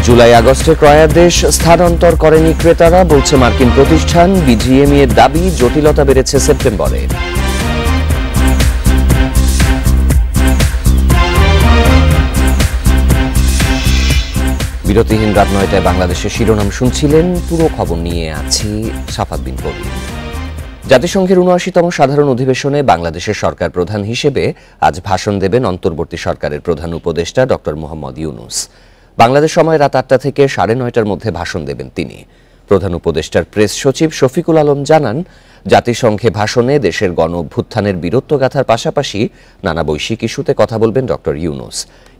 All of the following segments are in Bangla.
জুলাই আগস্টে ক্রয়াদেশ স্থানান্তর করেনি ক্রেতারা, বলছে মার্কিন প্রতিষ্ঠান। বিজিএমইএ এর দাবি জটিলতা বেড়েছে সেপ্টেম্বরে। বিরতিহীন রাত ৯টায় বাংলাদেশের শিরোনাম শুনছিলেন, পুরো খবর নিয়ে আছি সাফাত বিন কবির। জাতিসংঘের ৭৯তম সাধারণ অধিবেশনে বাংলাদেশের সরকার প্রধান হিসেবে আজ ভাষণ দেবেন অন্তর্বর্তী সরকারের প্রধান উপদেষ্টা ডক্টর মোহাম্মদ ইউনূস। বাংলাদেশ সময় রাত ৮টা থেকে ৯:৩০টার মধ্যে ভাষণ দেবেন তিনি। প্রধান উপদেষ্টার প্রেস সচিব শফিকুল আলম জানান, জাতিসংঘে ভাষণে দেশের গণ অভ্যুত্থানের বীরত্বগাথার পাশাপাশি নানা বৈশ্বিক ইস্যুতে কথা বলবেন ডক্টর ইউনূস।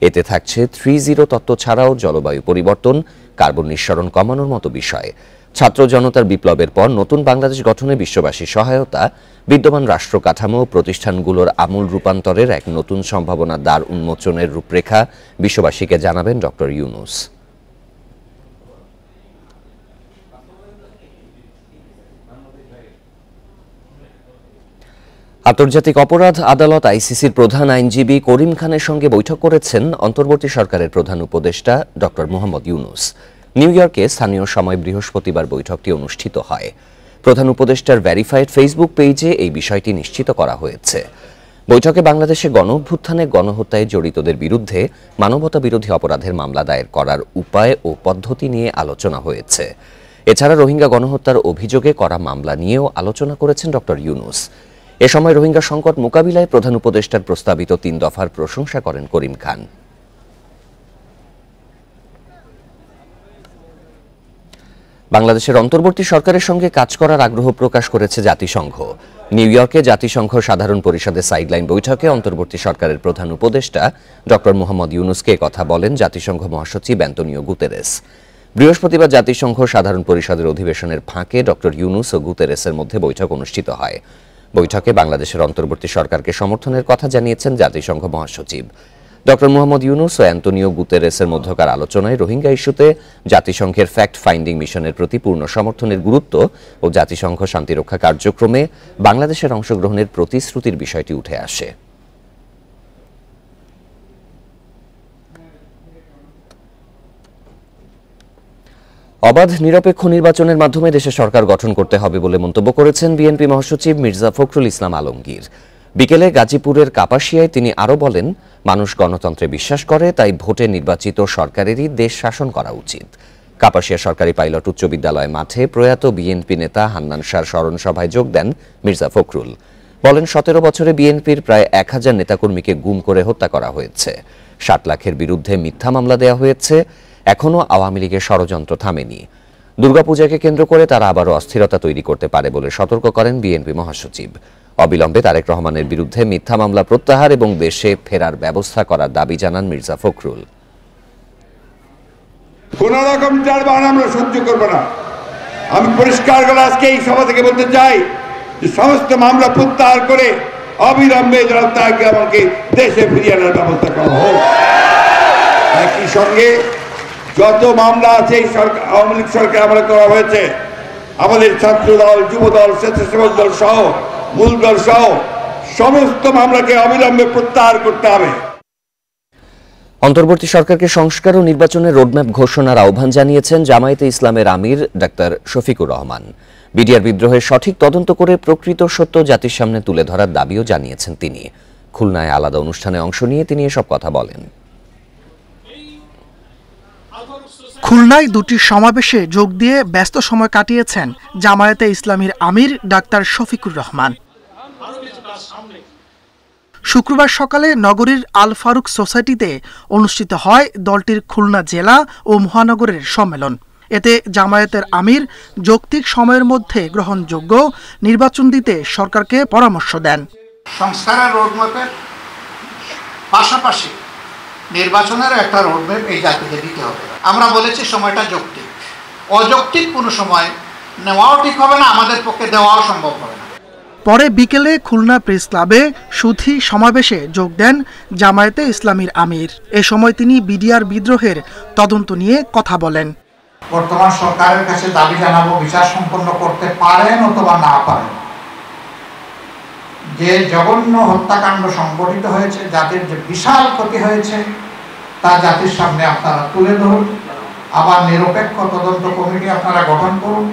এতে থাকছে 3-0 তত্ত্ব ছাড়াও জলবায়ু পরিবর্তন, কার্বন নিঃসরণ কমানোর মতো বিষয়। ছাত্র জনতার বিপ্লবের পর নতুন বাংলাদেশ গঠনে বিশ্ববাসীর সহায়তা, বিদ্যমান রাষ্ট্র কাঠামো ও প্রতিষ্ঠানগুলোর আমূল রূপান্তরের এক নতুন সম্ভাবনার দ্বার উন্মোচনের রূপরেখা বিশ্ববাসীকে জানাবেন ডক্টর ইউনূস। আন্তর্জাতিক অপরাধ আদালত আইসিসির প্রধান আইনজীবী করিম খানের সঙ্গে বৈঠক করেছেন অন্তর্বর্তী সরকারের প্রধান উপদেষ্টা ডক্টর মোহাম্মদ ইউনূস। নিউ ইয়র্কে স্থানীয় সময় বৃহস্পতিবার বৈঠকটি অনুষ্ঠিত হয়। প্রধান উপদেষ্টার ভেরিফাইড ফেসবুক পেজে এই বিষয়টি নিশ্চিত করা হয়েছে। বৈঠকে বাংলাদেশে গণ অভ্যুত্থানে গণহত্যায় জড়িতদের বিরুদ্ধে মানবতা বিরোধী অপরাধের মামলা দায়ের করার উপায় ও পদ্ধতি নিয়ে আলোচনা হয়েছে। এছাড়া রোহিঙ্গা গণহত্যার অভিযোগে করা মামলা নিয়েও আলোচনা করেছেন ডক্টর ইউনূস। এ সময় রোহিঙ্গা সংকট মোকাবিলায় প্রধান উপদেষ্টার প্রস্তাবিত ৩ দফার প্রশংসা করেন করিম খান। বাংলাদেশের অন্তর্বর্তী সরকারের সঙ্গে কাজ করার আগ্রহ প্রকাশ করেছে জাতিসংঘ। নিউ ইয়র্কে জাতিসংঘ সাধারণ পরিষদের সাইডলাইন বৈঠকে অন্তর্বর্তী সরকারের প্রধান উপদেষ্টা ডক্টর মোহাম্মদ ইউনূসকে কথা বলেন জাতিসংঘ মহাসচিব অ্যান্তোনিও গুতেরেস। বৃহস্পতিবার জাতিসংঘ সাধারণ পরিষদের অধিবেশনের ফাঁকে ডক্টর ইউনূস ও গুতেরেসের মধ্যে বৈঠক অনুষ্ঠিত হয়। বৈঠকে বাংলাদেশের অন্তর্বর্তী সরকারকে সমর্থনের কথা জানিয়েছেন জাতিসংঘ মহাসচিব। ডক্টর মোহাম্মদ ইউনূস ও অ্যান্তোনিও গুতেরেসের মধ্যকার আলোচনায় রোহিঙ্গা ইস্যুতে জাতিসংঘের ফ্যাক্ট ফাইন্ডিং মিশনের প্রতি পূর্ণ সমর্থনের গুরুত্ব ও জাতিসংঘ শান্তিরক্ষা কার্যক্রমে বাংলাদেশের অংশগ্রহণের প্রতিশ্রুতির বিষয়টি উঠে আসে। অবাধ নিরপেক্ষ নির্বাচনের মাধ্যমে দেশে সরকার গঠন করতে হবে বলে মন্তব্য করেছেন বিএনপি মহাসচিব মির্জা ফখরুল ইসলাম আলমগীর। বিকেলে গাজীপুরের কাপাসিয়ায় তিনি আরও বলেন, মানুষ গণতন্ত্রে বিশ্বাস করে, তাই ভোটে নির্বাচিত সরকারেরই দেশ শাসন করা উচিত। কাপাসিয়া সরকারি পাইলট উচ্চ বিদ্যালয় মাঠে প্রয়াত বিএনপি নেতা হান্নান শাহর স্মরণ সভায় যোগ দেন মির্জা ফখরুল। বলেন, 17 বছরে বিএনপির প্রায় 1000 নেতাকর্মীকে গুম করে হত্যা করা হয়েছে। 60 লাখের বিরুদ্ধে মিথ্যা মামলা দেওয়া হয়েছে। এখনও আওয়ামী লীগের ষড়যন্ত্র থামেনি। দুর্গাপূজাকে কেন্দ্র করে তারা আবারও অস্থিরতা তৈরি করতে পারে বলে সতর্ক করেন বিএনপি মহাসচিব। অবিলম্বে তারেক রহমানের বিরুদ্ধে মিথ্যা মামলা প্রত্যাহার এবং দেশে ফেরার ব্যবস্থা করার দাবি জানান মির্জা ফখরুল। কোন রকম চালবাহন আমরা সহ্য করব না। আমি পরিষ্কার করে আজকে এই সভা থেকে বলতে চাই যে সমস্ত মামলা প্রত্যাহার করে অবিলম্বে তাকে আমাকে দেশে ফিরিয়ে আনার ব্যবস্থা করা হোক। একই সঙ্গে যত মামলা আছে এই সরকার, আওয়ামী লীগ সরকার আমলে করা হয়েছে, আমাদের ছাত্র দল, যুব দল, স্বেচ্ছাসেবক দল সহ মূল দল সহ সমস্ত মামলাকে অবিলম্বে প্রত্যাহার করতে হবে। অন্তর্বর্তী সরকারকে সংস্কার ও নির্বাচনের রোডম্যাপ ঘোষণার আহ্বান জানিয়েছেন জামায়াতে ইসলামের আমির ডাক্তার শফিকুর রহমান। বিডিআর বিদ্রোহের সঠিক তদন্ত করে প্রকৃত সত্য জাতির সামনে তুলে ধরার দাবিও জানিয়েছেন তিনি। খুলনায় আলাদা অনুষ্ঠানে অংশ নিয়ে তিনি এসব কথা বলেন। খুলনায় দুটি সমাবেশে যোগ দিয়ে ব্যস্ত সময় কাটিয়েছেন জামায়াতে ইসলামীর আমির ডাক্তার শফিকুর রহমান। শুক্রবার সকালে নগরীর আল ফারুক সোসাইটিতে অনুষ্ঠিত হয় দলটির খুলনা জেলা ও মহানগরের সম্মেলন। এতে জামায়াতের আমির যৌক্তিক সময়ের মধ্যে গ্রহণযোগ্য নির্বাচন দিতে সরকারকে পরামর্শ দেন। সংস্কারের রোডম্যাপের পাশাপাশি নির্বাচনের একটা রোডম্যাপ এই জাতিকে দিতে হবে। আমরা বলেছি সময়টা যৌক্তিক, অযৌক্তিক কোনো সময় নেওয়াও ঠিক হবে না, আমাদের পক্ষে দেওয়াও সম্ভব হবে না। পরে বিকেলে খুলনা প্রেস ক্লাবে সুধী সমাবেশে যোগ দেন জামায়াতে ইসলামীর আমির। এ সময় তিনি বিডিআর বিদ্রোহের তদন্ত নিয়ে কথা বলেন। বর্তমান সরকারের কাছে দাবি জানাবো, বিচার সম্পন্ন করতে পারেন অথবা না পারেন, যে জঘন্য হত্যাকাণ্ড সংঘটিত হয়েছে, জাতির যে বিশাল ক্ষতি হয়েছে তা জাতির সামনে আপনারা তুলে ধরুন আবার নিরপেক্ষ তদন্ত কমিটি আপনারা গঠন করুন,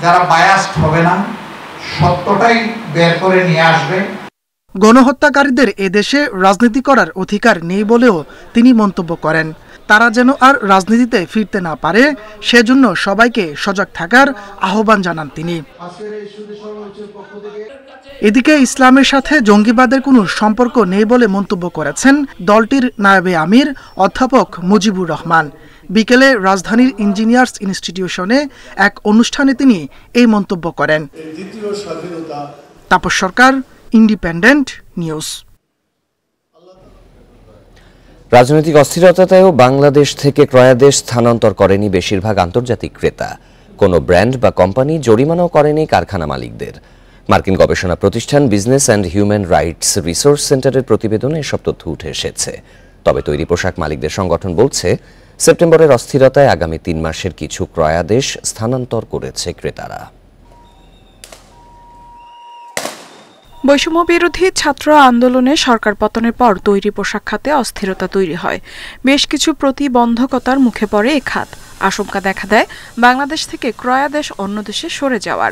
যারা বায়াসড হবে না, সত্যটাই বের করে নিয়ে আসবে। গণহত্যাকারীদের এদেশে রাজনীতি করার অধিকার নেই বলেও তিনি মন্তব্য করেন। তারা যেন আর রাজনীতিতে ফিরতে না পারে সেজন্য সবাইকে সজাগ থাকার আহ্বান জানান তিনি। এদিকে ইসলামের সাথে জঙ্গিবাদের কোনো সম্পর্ক নেই বলে মন্তব্য করেছেন দলটির নায়েবে আমির অধ্যাপক মুজিবুর রহমান। বিকেলে রাজধানীর ইঞ্জিনিয়ার্স ইনস্টিটিউশনে এক অনুষ্ঠানে তিনি এই মন্তব্য করেন। তাপস সরকার, ইন্ডিপেন্ডেন্ট নিউজ। রাজনৈতিক অস্থিরতাতেও বাংলাদেশ থেকে ক্রয়াদেশ স্থানান্তর করেনি বেশিরভাগ আন্তর্জাতিক ক্রেতা। কোনো ব্র্যান্ড বা কোম্পানি জরিমানাও করেনি কারখানা মালিকদের। মার্কিন গবেষণা প্রতিষ্ঠান business and human rights resource সেন্টারের প্রতিবেদনে এসব তথ্য উঠে এসেছে। তবে তৈরি পোশাক মালিকদের সংগঠন বলছে, সেপ্টেম্বরের অস্থিরতায় আগামী 3 মাসের কিছু ক্রয়াদেশ স্থানান্তর করেছে ক্রেতারা। বৈষম্য বিরোধী ছাত্র আন্দোলনে সরকার পতনের পর তৈরি পোশাক খাতে অস্থিরতা তৈরি হয়। বেশ কিছু প্রতিবন্ধকতার মুখে পড়ে এ খাত। আশঙ্কা দেখা দেয় বাংলাদেশ থেকে ক্রয়াদেশ অন্য দেশে সরে যাওয়ার।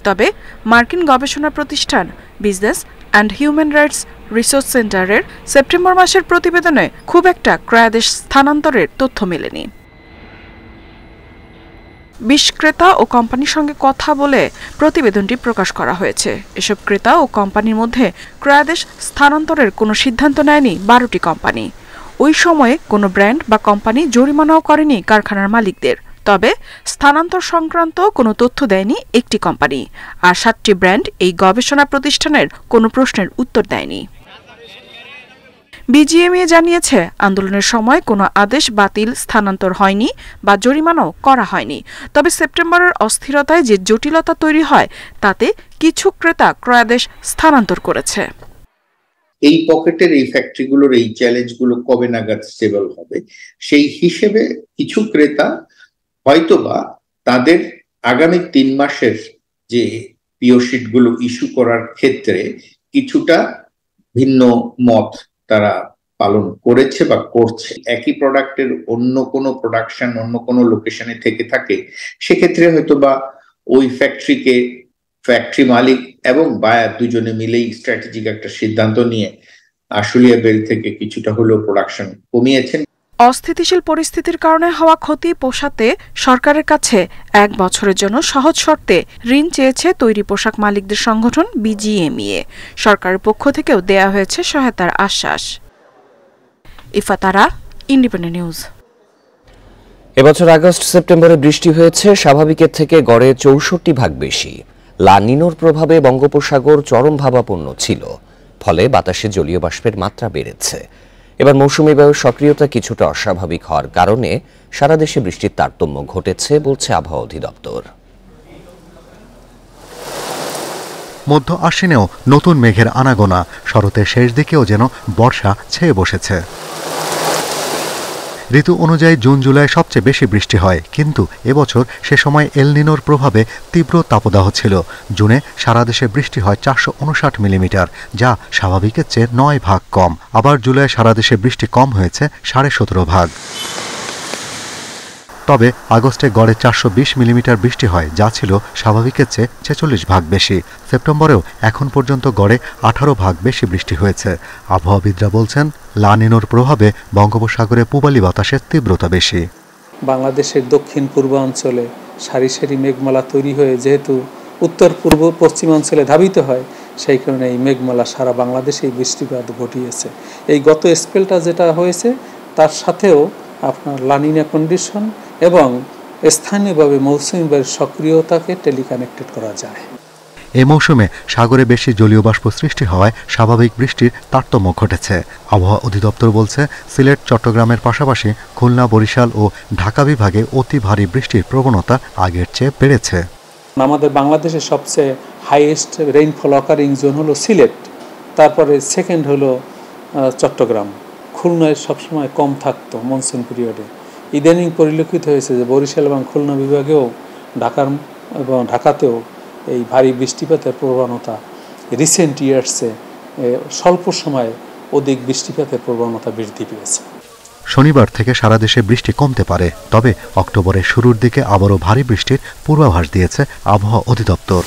তবে মার্কিন গবেষণা প্রতিষ্ঠান business and human rights resource সেন্টারের সেপ্টেম্বর মাসের প্রতিবেদনে খুব একটা ক্রয়াদেশ স্থানান্তরের তথ্য মেলেনি। 20 ক্রেতা ও কোম্পানির সঙ্গে কথা বলে প্রতিবেদনটি প্রকাশ করা হয়েছে। এসব ক্রেতা ও কোম্পানির মধ্যে ক্রয়াদেশ স্থানান্তরের কোনো সিদ্ধান্ত নেয়নি 12টি কোম্পানি। ওই সময়ে কোনো ব্র্যান্ড বা কোম্পানি জরিমানাও করেনি কারখানার মালিকদের। তবে স্থানান্তর সংক্রান্ত কোনো তথ্য দেয়নি একটি কোম্পানি। আর 7টি ব্র্যান্ড এই গবেষণা প্রতিষ্ঠানের কোনো প্রশ্নের উত্তর দেয়নি। বিজিএমইএ জানিয়েছে, আন্দোলনের সময় কোনো আদেশ বাতিল, স্থানান্তর হয়নি বা জরিমানাও করা হয়নি। তবে সেপ্টেম্বরের অস্থিরতায় যে জটিলতা তৈরি হয় তাতে কিছু ক্রেতা ক্রয়াদেশ স্থানান্তর করেছে। এই পকেটের এই ফ্যাক্টরিগুলোর এই চ্যালেঞ্জগুলো কবে নাগাদ স্টেবল হবে, সেই হিসেবে কিছু ক্রেতা হয়তোবা তাদের আগামী 3 মাসের যে পিওশিট গুলো ইস্যু করার ক্ষেত্রে কিছুটা ভিন্ন মত তারা পালন করেছে বা করছে। একই প্রোডাক্টের অন্য কোনো প্রোডাকশন অন্য কোনো লোকেশনে থেকে থাকে, সেক্ষেত্রে হয়তোবা ওই ফ্যাক্টরি মালিক এবং বায়ার দুজনে মিলেই স্ট্র্যাটেজিক একটা সিদ্ধান্ত নিয়ে আশুলিয়া বেল থেকে কিছুটা হলেও প্রোডাকশন কমিয়েছেন। অস্থিতিশীল পরিস্থিতির কারণে হওয়া ক্ষতি পোষাতে সরকারের কাছে 1 বছরের জন্য সহজ শর্তে ঋণ চেয়েছে তৈরি পোশাক মালিকদের সংগঠন বিজিএমইএ। সরকারের পক্ষ থেকেও দেয়া হয়েছে সহায়তার আশ্বাস। ইফাতারা, ইন্ডিপেন্ডেন্ট নিউজ। এবছর আগস্ট সেপ্টেম্বরে বৃষ্টি হয়েছে স্বাভাবিকের থেকে গড়ে 64 ভাগ বেশি। লা নিনোর প্রভাবে বঙ্গোপসাগর চরমভাবাপন্ন ছিল, ফলে বাতাসে জলীয় বাষ্পের মাত্রা বেড়েছে। এবার মৌসুমী বায়ুর সক্রিয়তা কিছুটা অস্বাভাবিক হওয়ার কারণে সারা দেশে বৃষ্টির তারতম্য ঘটেছে বলছে আবহাওয়া অধিদপ্তর। মধ্য আশ্বিনেও নতুন মেঘের আনাগোনা, শরতের শেষ দিকেও যেন বর্ষা ছেয়ে বসেছে। ঋতু অনুযায়ী জুন জুলাই সবচেয়ে বেশি বৃষ্টি হয়, কিন্তু এবছর সে সময় এল নিনোর প্রভাবে তীব্র তাপদাহ ছিল। জুনে সারা দেশে বৃষ্টি হয় 459 মিলিমিটার, যা স্বাভাবিকের চেয়ে 9 ভাগ কম। আবার জুলাই সারা দেশে বৃষ্টি কম হয়েছে 17.5 ভাগ। তবে আগস্টে গড়ে 420 মিলিমিটার বৃষ্টি হয়, যা ছিল স্বাভাবিকের চেয়ে 46 ভাগ বেশি। সেপ্টেম্বরেও এখন পর্যন্ত গড়ে 18 ভাগ বেশি বৃষ্টি হয়েছে। আবহাওয়াবিদরা বলছেন, লা নিনোর প্রভাবে বঙ্গোপসাগরে পূবালি বাতাসের তীব্রতা বেশি। বাংলাদেশের দক্ষিণ পূর্বাঞ্চলে সারি সারি মেঘমালা তৈরি হয়ে যেহেতু উত্তর পূর্ব পশ্চিমাঞ্চলে ধাবিত হয়, সেই কারণে এই মেঘমালা সারা বাংলাদেশেই বৃষ্টিপাত ঘটিয়েছে। এই গত স্পেলটা যেটা হয়েছে তার সাথেও আপনার লা নিনা কন্ডিশন এবং স্থানীয়ভাবে মৌসুমী বায়ুর সক্রিয়তাকে টেলিকানেক্টেড করা যায়। এ মৌসুমে সাগরে বেশি জলীয় বাষ্প সৃষ্টি হওয়ায় স্বাভাবিক বৃষ্টির তারতম্য ঘটেছে। আবহাওয়া অধিদপ্তর বলছে, সিলেট, চট্টগ্রামের পাশাপাশি খুলনা, বরিশাল ও ঢাকা বিভাগে অতি ভারী বৃষ্টির প্রবণতা আগের চেয়ে বেড়েছে। আমাদের বাংলাদেশের সবচেয়ে হাইয়েস্ট রেইনফল অকারিং জোন হলো সিলেট, তারপরে সেকেন্ড হলো চট্টগ্রাম। খুলনায় সবসময় কম থাকতো মনসুন পিরিয়ডে। ইদানিং পরিলক্ষিত হয়েছে যে বরিশাল এবং খুলনা বিভাগেও ঢাকাতেও এই ভারী বৃষ্টিপাতের প্রবণতা রিসেন্ট ইয়ার্সে স্বল্প সময়ে অধিক বৃষ্টিপাতের প্রবণতা বৃদ্ধি পেয়েছে। শনিবার থেকে সারা দেশে বৃষ্টি কমতে পারে, তবে অক্টোবরের শুরুর দিকে আবারও ভারী বৃষ্টির পূর্বাভাস দিয়েছে আবহাওয়া অধিদপ্তর।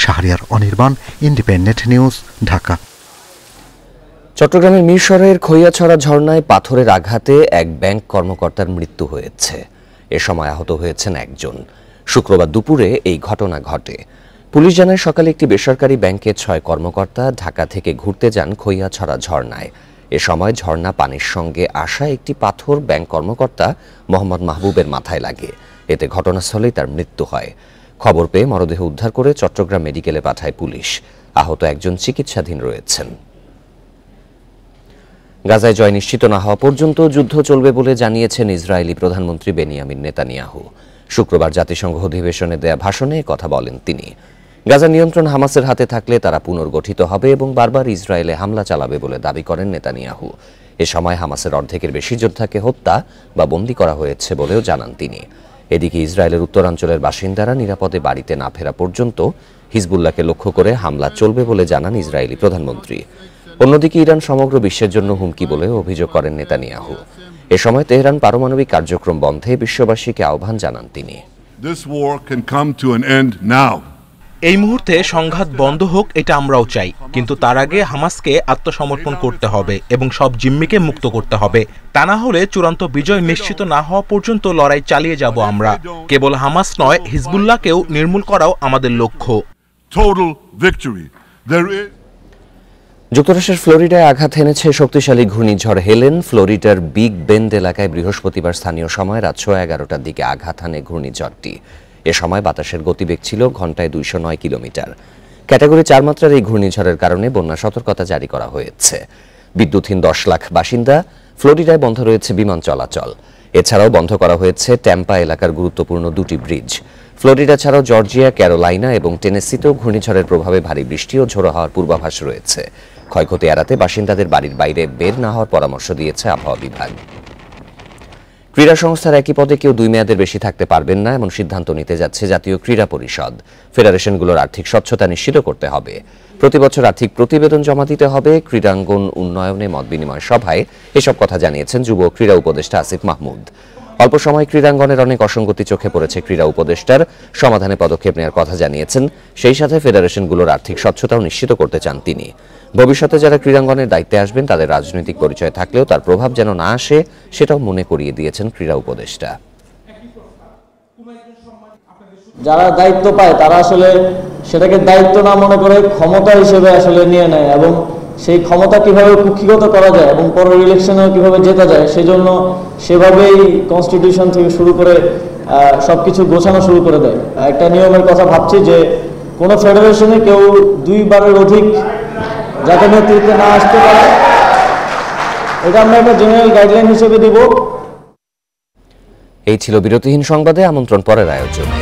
Shahriar Anirban, independent news, Dhaka. চট্টগ্রামের মিরসরাইয়ের খৈয়াছড়া ঝর্ণায় পাথরের আঘাতে এক ব্যাংক কর্মকর্তার মৃত্যু হয়েছে। এ সময় আহত হয়েছেন একজন। শুক্রবার দুপুরে এই ঘটনা ঘটে। পুলিশ জানায় সকালে একটি বেসরকারি ব্যাংকের 6 কর্মকর্তা ঢাকা থেকে ঘুরতে যান খৈয়াছড়া ঝর্ণায়। এ সময় ঝর্ণা পানির সঙ্গে আসা একটি পাথর ব্যাংক কর্মকর্তা মোহাম্মদ মাহবুবের মাথায় লাগে। এতে ঘটনাস্থলেই তার মৃত্যু হয়। খবর পেয়ে মরদেহ উদ্ধার করে চট্টগ্রাম মেডিকেলে পাঠায় পুলিশ। আহত একজন চিকিৎসাধীন রয়েছেন। গাজায় জয় নিশ্চিত না হওয়া পর্যন্ত যুদ্ধ চলবে বলে জানিয়েছেন ইসরায়েলি প্রধানমন্ত্রী বেনিয়ামিন নেতানিয়াহু। শুক্রবার জাতিসংঘ অধিবেশনে দেয়া ভাষণে কথা বলেন তিনি। গাজা নিয়ন্ত্রণ হামাসের হাতে থাকলে তারা পুনর্গঠিত হবে এবং বারবার ইসরায়েলে হামলা চালাবে বলে দাবি করেন নেতানিয়াহু। এ সময় হামাসের অর্ধেকের বেশি যোদ্ধাকে হত্যা বা বন্দী করা হয়েছে বলেও জানান তিনি। এদিকে ইসরায়েলের উত্তরাঞ্চলের বাসিন্দারা নিরাপদে বাড়িতে না ফেরা পর্যন্ত হিজবুল্লাহকে লক্ষ্য করে হামলা চলবে বলে জানান ইসরায়েলি প্রধানমন্ত্রী। অন্যদিকে ইরান সমগ্র বিশ্বের জন্য হুমকি বলে অভিযোগ করেন নেতানিয়াহু। এ সময় তেহরান পারমাণবিক কার্যক্রম বন্ধে বিশ্ববাসীকে আহ্বান জানান তিনি। এই মুহূর্তে সংঘাত বন্ধ হোক, এটা আমরাও চাই, কিন্তু তার আগে হামাসকে আত্মসমর্পণ করতে হবে এবং সব জিম্মিকে মুক্ত করতে হবে। তা না হলে চূড়ান্ত বিজয় নিশ্চিত না হওয়া পর্যন্ত লড়াই চালিয়ে যাব আমরা। কেবল হামাস নয়, হিজবুল্লাহকেও নির্মূল করাও আমাদের লক্ষ্য। যুক্তরাষ্ট্রের ফ্লোরিডায় আঘাত এনেছে শক্তিশালী ঘূর্ণিঝড় হেলেন। ফ্লোরিডার বিগ বেন্ড এলাকায় বৃহস্পতিবার স্থানীয় সময় রাত 11:30টার দিকে আঘাত হানে ঘূর্ণিঝড়টি। এ সময় বাতাসের গতিবেগ ছিল ঘন্টায় 209 কিলোমিটার। ক্যাটাগরি 4 মাত্রার এই ঘূর্ণিঝড়ের কারণে বন্যা সতর্কতা জারি করা হয়েছে। বিদ্যুৎহীন 10 লাখ বাসিন্দা। ফ্লোরিডায় বন্ধ রয়েছে বিমান চলাচল। এছাড়াও বন্ধ করা হয়েছে ট্যাম্পা এলাকার গুরুত্বপূর্ণ 2টি ব্রিজ। ফ্লোরিডা ছাড়াও জর্জিয়া, ক্যারোলাইনা এবং টেনেসিতেও ঘূর্ণিঝড়ের প্রভাবে ভারী বৃষ্টি ও ঝোড়ো হওয়ার পূর্বাভাস রয়েছে। ক্ষয়ক্ষতি এড়াতে বাসিন্দাদের বাড়ির বাইরে বের না হওয়ার পরামর্শ দিয়েছে আবহাওয়া বিভাগ। ক্রীড়া সংস্থার একই পদে কেউ 2 মেয়াদের বেশি থাকতে পারবেন না, এমন সিদ্ধান্ত নিতে যাচ্ছে জাতীয় ক্রীড়া পরিষদ। ফেডারেশনগুলোর আর্থিক স্বচ্ছতা নিশ্চিত করতে হবে। প্রতি বছর আর্থিক প্রতিবেদন জমা দিতে হবে। ক্রীড়াঙ্গন উন্নয়নে মত বিনিময় সভায় এসব কথা জানিয়েছেন যুব ক্রীড়া উপদেষ্টা আসিফ মাহমুদ। অল্প সময় ক্রীড়াঙ্গনের অনেক অসঙ্গতি চোখে পড়েছে ক্রীড়া উপদেষ্টার। সমাধানে পদক্ষেপ নেওয়ার কথা জানিয়েছেন। সেই সাথে ফেডারেশনগুলোর আর্থিক স্বচ্ছতাও নিশ্চিত করতে চান তিনি। ভবিষ্যতে যারা ক্রীড়াঙ্গনের দায়িত্বে আসবেন তাদের রাজনৈতিক পরিচয় থাকলেও তার প্রভাব যেন না আসে সেটাও মনে করিয়ে দিয়েছেন ক্রীড়া উপদেষ্টা। যারা দায়িত্ব পায় তারা আসলে সেটাকে দায়িত্ব না মনে করে ক্ষমতা হিসেবে আসলে নিয়ে নেয় এবং সেই ক্ষমতা কিভাবে কুক্ষিগত করা যায় এবং পরের ইলেকশনে কিভাবে জেতা যায় সেজন্য সেভাবেই কনস্টিটিউশন থেকে শুরু করে সবকিছু গোছানো শুরু করে দেয়। একটা নিয়মের কথা ভাবছি যে কোনো ফেডারেশনে কেউ 2 বারের অধিক যাতে নেতৃত্বে না আসতে পারে, এটা আমরা একটা জেনারেল গাইডলাইন হিসেবে দিব। এই ছিল বিরতিহীন সংবাদে। আমন্ত্রণ পরের আয়োজনে।